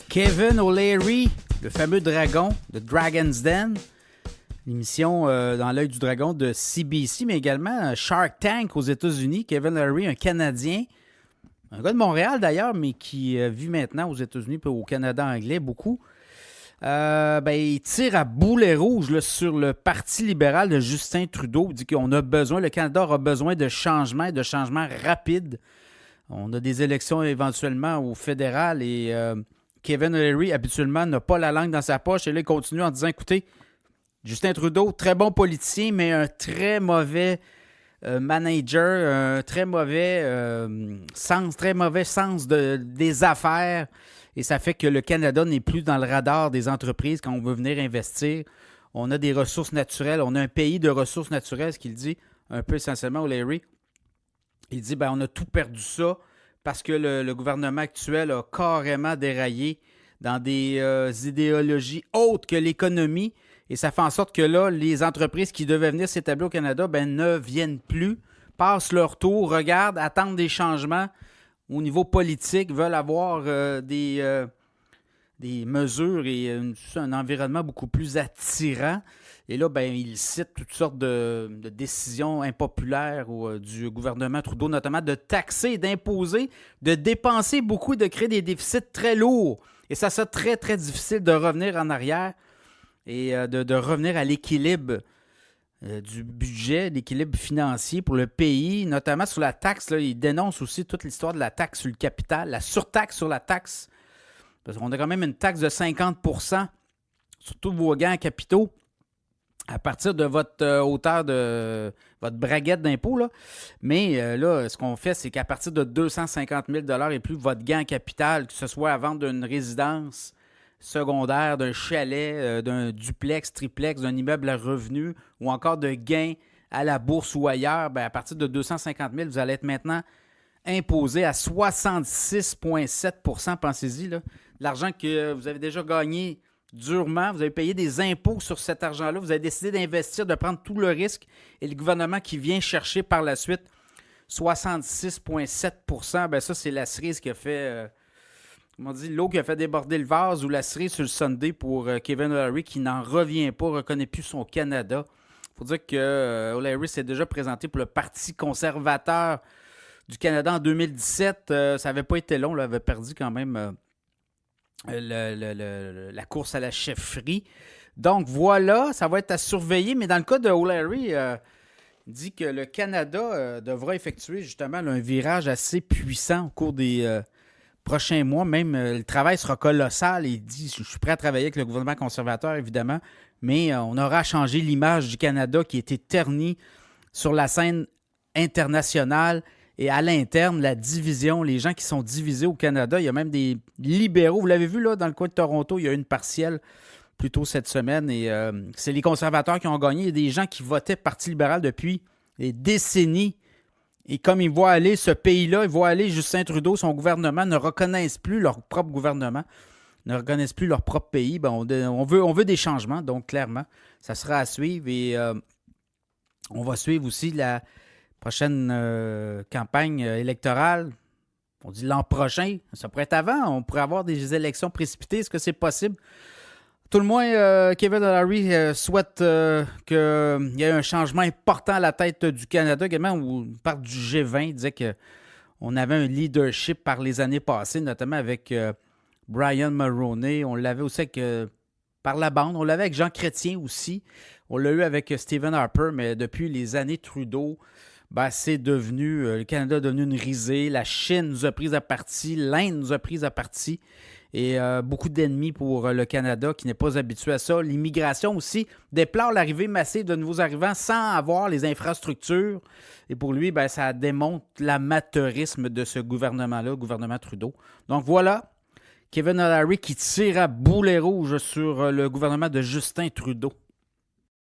Kevin O'Leary, le fameux dragon de Dragon's Den, l'émission dans l'œil du dragon de CBC, mais également Shark Tank aux États-Unis. Kevin O'Leary, un Canadien, un gars de Montréal d'ailleurs, mais qui vit maintenant aux États-Unis et au Canada anglais beaucoup. Il tire à boulet rouge là, sur le Parti libéral de Justin Trudeau. Il dit qu'on a besoin, le Canada aura besoin de changements rapides. On a des élections éventuellement au fédéral et Kevin O'Leary, habituellement, n'a pas la langue dans sa poche. Et là, il continue en disant, écoutez, Justin Trudeau, très bon politicien, mais un très mauvais manager, un très mauvais sens des affaires. Et ça fait que le Canada n'est plus dans le radar des entreprises quand on veut venir investir. On a des ressources naturelles. On a un pays de ressources naturelles, ce qu'il dit un peu essentiellement O'Leary. Il dit, on a tout perdu ça parce que le gouvernement actuel a carrément déraillé dans des idéologies autres que l'économie. Et ça fait en sorte que là, les entreprises qui devaient venir s'établir au Canada ne viennent plus, passent leur tour, regardent, attendent des changements au niveau politique, veulent avoir des mesures et un environnement beaucoup plus attirant. Et là, il cite toutes sortes de décisions impopulaires du gouvernement Trudeau, notamment de taxer, d'imposer, de dépenser beaucoup, de créer des déficits très lourds. Et ça sera très, très difficile de revenir en arrière et de revenir à l'équilibre du budget, l'équilibre financier pour le pays, notamment sur la taxe. Là, il dénonce aussi toute l'histoire de la taxe sur le capital, la surtaxe sur la taxe. Parce qu'on a quand même une taxe de 50% sur tous vos gains en capitaux à partir de votre hauteur de votre braguette d'impôt. Là. Mais là, ce qu'on fait, c'est qu'à partir de 250 000 et plus, votre gain en capital, que ce soit à vendre d'une résidence secondaire, d'un chalet, d'un duplex, triplex, d'un immeuble à revenus ou encore de gains à la bourse ou ailleurs, à partir de 250 000, vous allez être maintenant imposé à 66,7 %. Pensez-y, là. L'argent que vous avez déjà gagné durement, vous avez payé des impôts sur cet argent-là, vous avez décidé d'investir, de prendre tout le risque, et le gouvernement qui vient chercher par la suite 66,7 %, ça, c'est la cerise qui a fait, comment on dit, l'eau qui a fait déborder le vase ou la cerise sur le sundae pour Kevin O'Leary qui n'en revient pas, ne reconnaît plus son Canada. Il faut dire que O'Leary s'est déjà présenté pour le Parti conservateur du Canada en 2017. Ça n'avait pas été long, il avait perdu quand même la course à la chefferie. Donc voilà, ça va être à surveiller. Mais dans le cas de O'Leary, il dit que le Canada devra effectuer justement un virage assez puissant au cours des prochains mois. Même le travail sera colossal. Il dit, je suis prêt à travailler avec le gouvernement conservateur, évidemment, mais on aura changé l'image du Canada qui était ternie sur la scène internationale. Et à l'interne, la division, les gens qui sont divisés au Canada, il y a même des libéraux. Vous l'avez vu là, dans le coin de Toronto, il y a eu une partielle plus tôt cette semaine. Et c'est les conservateurs qui ont gagné. Il y a des gens qui votaient Parti libéral depuis des décennies. Et comme ils voient aller ce pays-là, ils voient aller Justin Trudeau, son gouvernement, ne reconnaissent plus leur propre gouvernement, ne reconnaissent plus leur propre pays. On veut des changements, donc clairement, ça sera à suivre. Et on va suivre aussi la prochaine campagne électorale, on dit l'an prochain, ça pourrait être avant, on pourrait avoir des élections précipitées, est-ce que c'est possible? Tout le moins, Kevin O'Leary souhaite qu'il y ait un changement important à la tête du Canada, également, où on parle du G20, il disait qu'on avait un leadership par les années passées, notamment avec Brian Mulroney, on l'avait aussi avec, par la bande, on l'avait avec Jean Chrétien aussi, on l'a eu avec Stephen Harper, mais depuis les années Trudeau, c'est devenu, le Canada est devenu une risée, la Chine nous a pris à partie, l'Inde nous a pris à partie, et beaucoup d'ennemis pour le Canada qui n'est pas habitué à ça. L'immigration aussi déplore l'arrivée massive de nouveaux arrivants sans avoir les infrastructures, et pour lui, ça démontre l'amateurisme de ce gouvernement-là, le gouvernement Trudeau. Donc voilà, Kevin O'Leary qui tire à boulet rouge sur le gouvernement de Justin Trudeau.